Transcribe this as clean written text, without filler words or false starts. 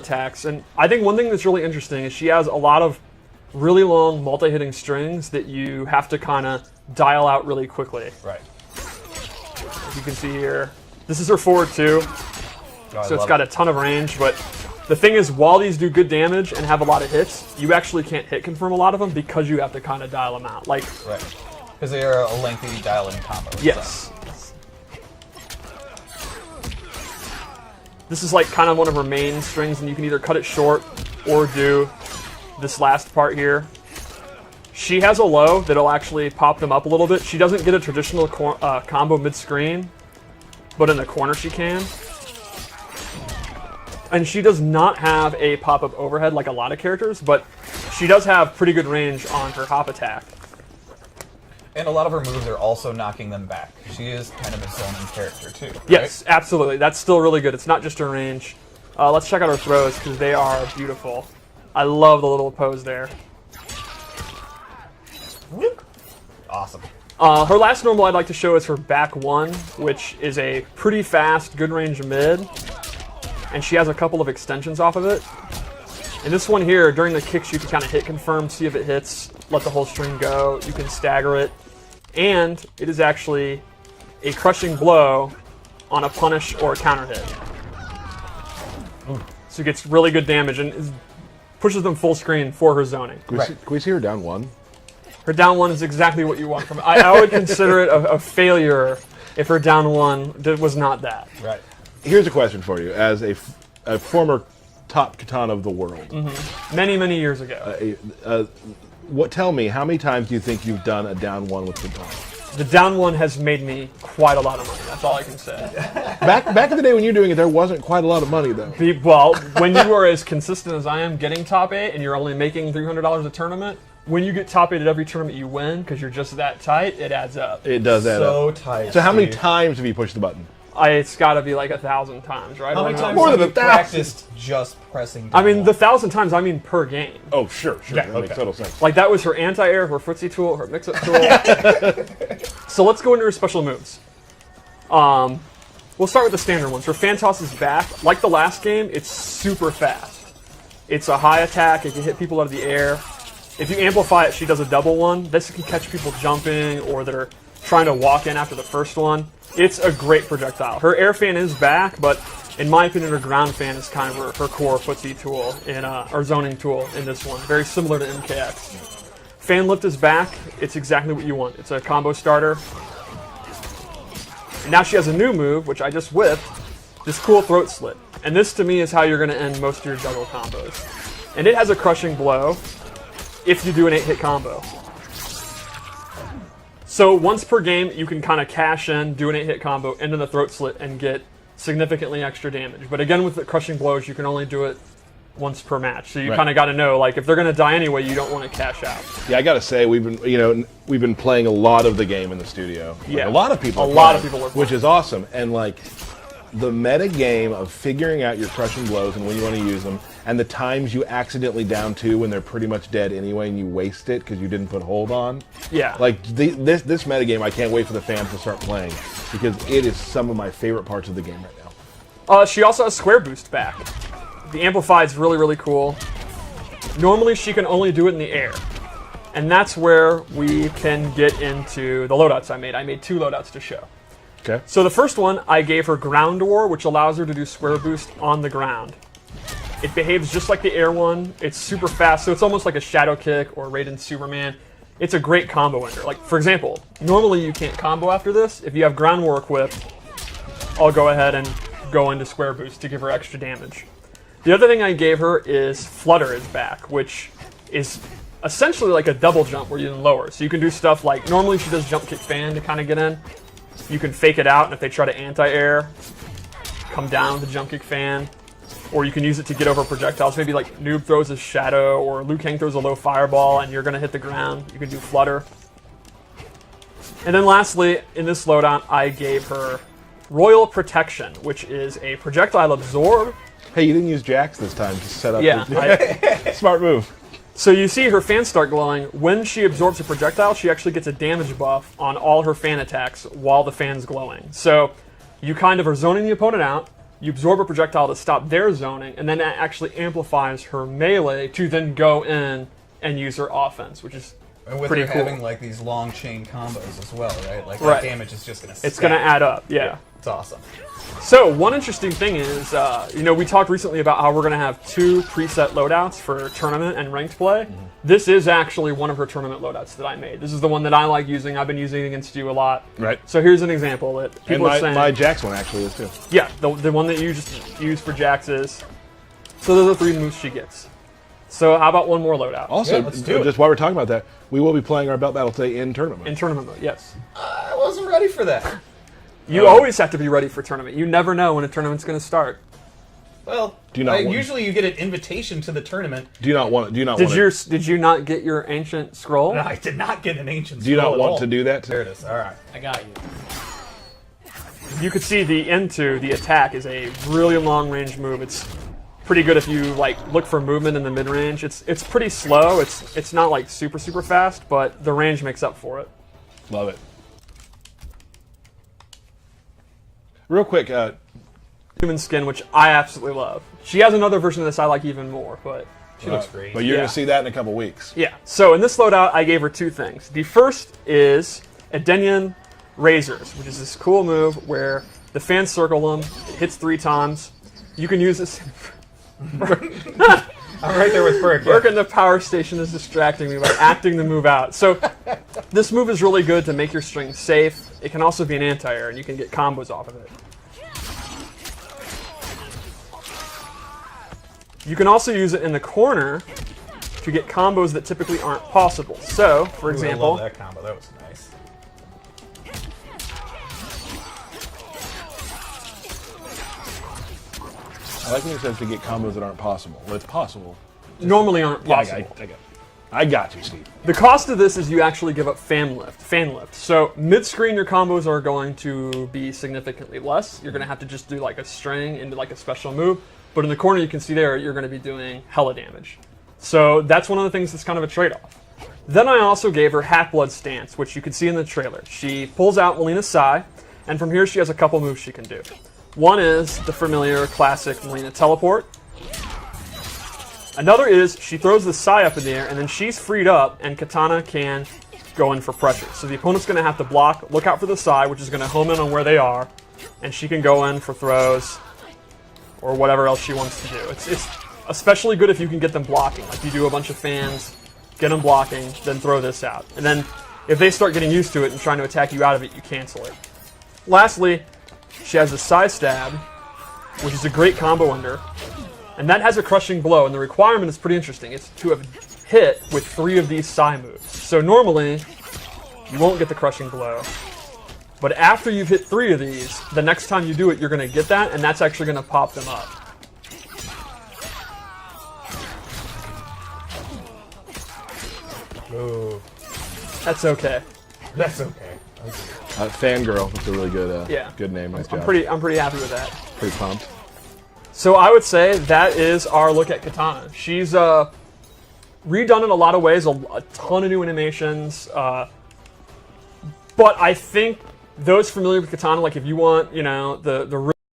attacks. And I think one thing that's really interesting is she has a lot of really long multi-hitting strings that you have to kind of dial out really quickly. Right. As you can see here, this is her forward two, so it's got a ton of range. But the thing is, while these do good damage and have a lot of hits, you actually can't hit confirm a lot of them because you have to kind of dial them out. Like, right. Because they are a lengthy dial-in combo. Yes. This is like kind of one of her main strings, and you can either cut it short or do this last part here. She has a low that'll actually pop them up a little bit. She doesn't get a traditional combo mid-screen, but in the corner she can. And she does not have a pop-up overhead like a lot of characters, but she does have pretty good range on her hop attack. And a lot of her moves are also knocking them back. She is kind of a zoning character too, right? Yes, absolutely. That's still really good. It's not just her range. Let's check out her throws because they are beautiful. I love the little pose there. Awesome. Her last normal I'd like to show is her back one, which is a pretty fast, good range mid. And she has a couple of extensions off of it. And this one here, during the kicks, you can kind of hit confirm, see if it hits, let the whole string go. You can stagger it. And it is actually a crushing blow on a punish or a counter hit. So it gets really good damage and pushes them full screen for her zoning. Can we see her down one? Her down one is exactly what you want from it. I would consider it a failure if her down one was not that. Right. Here's a question for you. As a former top Kitana of the world. Many, many years ago. Tell me, how many times do you think you've done a down one with Kitana? The down one has made me quite a lot of money. That's all I can say. Back in the day when you were doing it, there wasn't quite a lot of money, though. Well, when you are as consistent as I am getting top 8 and you're only making $300 a tournament, when you get top 8 at every tournament you win because you're just that tight, it adds up. It does add up. So tight. So how many times have you pushed the button? It's got to be like 1,000 times, right? How many times More have than you 1,000? practiced just pressing down I mean, one? the 1,000 times, I mean per game. Oh, sure. Yeah, That makes total sense. Like, that was her anti-air, her footsie tool, her mix-up tool. So let's go into her special moves. We'll start with the standard ones. Her fan toss is back. Like the last game, it's super fast. It's a high attack. It can hit people out of the air. If you amplify it, she does a double one. This can catch people jumping or that are trying to walk in after the first one. It's a great projectile. Her air fan is back, but in my opinion, her ground fan is kind of her core footsie tool, or zoning tool in this one. Very similar to MKX. Fan lift is back. It's exactly what you want. It's a combo starter. And now she has a new move, which I just whipped, this cool throat slit. And this, to me, is how you're going to end most of your juggle combos. And it has a crushing blow if you do an 8-hit combo. So once per game, you can kind of cash in, do an 8-hit combo, end in the throat slit, and get significantly extra damage. But again, with the crushing blows, you can only do it once per match. So you kind of got to know, like, if they're going to die anyway, you don't want to cash out. Yeah, I got to say, we've been playing a lot of the game in the studio. Yeah, a lot of people. A lot of people are playing. Which is awesome. And like the meta game of figuring out your crushing blows and when you want to use them, and the times you accidentally down two when they're pretty much dead anyway, and you waste it because you didn't put hold on. Yeah. Like this meta game, I can't wait for the fans to start playing because it is some of my favorite parts of the game right now. She also has square boost back. The amplify is really, really cool. Normally, she can only do it in the air. And that's where we can get into the loadouts I made. I made 2 loadouts to show. Okay. So the first one, I gave her ground war, which allows her to do square boost on the ground. It behaves just like the air one. It's super fast, so it's almost like a shadow kick or Raiden Superman. It's a great combo ender. Like, for example, normally you can't combo after this. If you have ground war equipped, I'll go ahead and go into square boost to give her extra damage. The other thing I gave her is flutter is back, which is essentially like a double jump where you can lower. So you can do stuff like, normally she does jump kick fan to kind of get in. You can fake it out, and if they try to anti-air, come down with the jump kick fan. Or you can use it to get over projectiles. Maybe like Noob throws a shadow, or Liu Kang throws a low fireball, and you're going to hit the ground. You can do flutter. And then lastly, in this loadout, I gave her Royal Protection, which is a projectile absorb. Hey, you didn't use Jax this time to set up. Yeah. Smart move. So you see her fans start glowing. When she absorbs a projectile, she actually gets a damage buff on all her fan attacks while the fan's glowing. So you kind of are zoning the opponent out, You absorb a projectile to stop their zoning, and then that actually amplifies her melee to then go in and use her offense, which is And with pretty her cool. having like these long chain combos as well, right? Like Right. that damage is just gonna. It's going to add up, yeah. It's awesome. So one interesting thing is, we talked recently about how we're going to have 2 preset loadouts for tournament and ranked play. This is actually one of her tournament loadouts that I made. This is the one that I like using. I've been using it against you a lot. Right. So here's an example that And people are saying. my Jax one actually is too. Yeah, the one that you just used for Jax is. So those are 3 moves she gets. So how about one more loadout? Also, Yeah, let's do it. just while we're talking about that, we will be playing our belt battle today in tournament mode. In tournament mode, yes. I wasn't ready for that. You always have to be ready for tournament. You never know when a tournament's going to start. Well, Do you not want- usually you get an invitation to the tournament. Do you not want it? Do you not Did want you it? did you not get your ancient scroll? I did not get an ancient. Do you not scroll at want all. to do that? There it is. All right. I got you. You could see the into the attack is a really long range move. It's pretty good if you look for movement in the mid range. It's pretty slow. It's not like super fast, but the range makes up for it. Love it. Real quick, Human skin, which I absolutely love. She has another version of this I like even more, but She looks great. but you're Yeah. going to see that in a couple weeks. yeah. So in this loadout, I gave her 2 things. The first is Edenian Razors, which is this cool move where the fans circle them. It hits 3 times. You can use this. I'm right there with Berg. Work in the power station is distracting me by acting the move out. So this move is really good to make your string safe. It can also be an anti-air, and you can get combos off of it. You can also use it in the corner to get combos that typically aren't possible. So, for Ooh, I example, love that combo. That was nice. I like when it says to get combos that aren't possible. Well, it's possible. normally aren't Yeah, possible. I got you, Steve. The cost of this is you actually give up fan lift. So mid-screen, your combos are going to be significantly less. You're going to have to just do like a string into like a special move. But in the corner, you can see there, you're going to be doing hella damage. So that's one of the things that's kind of a trade-off. Then I also gave her Half-Blood Stance, which you can see in the trailer. She pulls out Melina Sai, and from here she has a couple moves she can do. One is the familiar classic Melina Teleport. Another is she throws the Sai up in the air, and then she's freed up, and Kitana can go in for pressure. So the opponent's going to have to block, look out for the Sai, which is going to home in on where they are, and she can go in for throws or whatever else she wants to do. It's especially good if you can get them blocking. Like you do a bunch of fans, get them blocking, then throw this out. And then if they start getting used to it and trying to attack you out of it, you cancel it. Lastly, she has the Sai Stab, which is a great combo ender. And that has a crushing blow, and the requirement is pretty interesting. It's to have hit with 3 of these Sai moves. So normally, you won't get the crushing blow. But after you've hit 3 of these, the next time you do it, you're going to get that, and that's actually going to pop them up. Ooh, That's okay. that's okay. Fangirl. That's a really good, Yeah. good name. Nice I'm job. pretty happy with that. Pretty pumped. So I would say that is our look at Kitana. She's redone in a lot of ways, a ton of new animations. But I think those familiar with Kitana, like if you want, the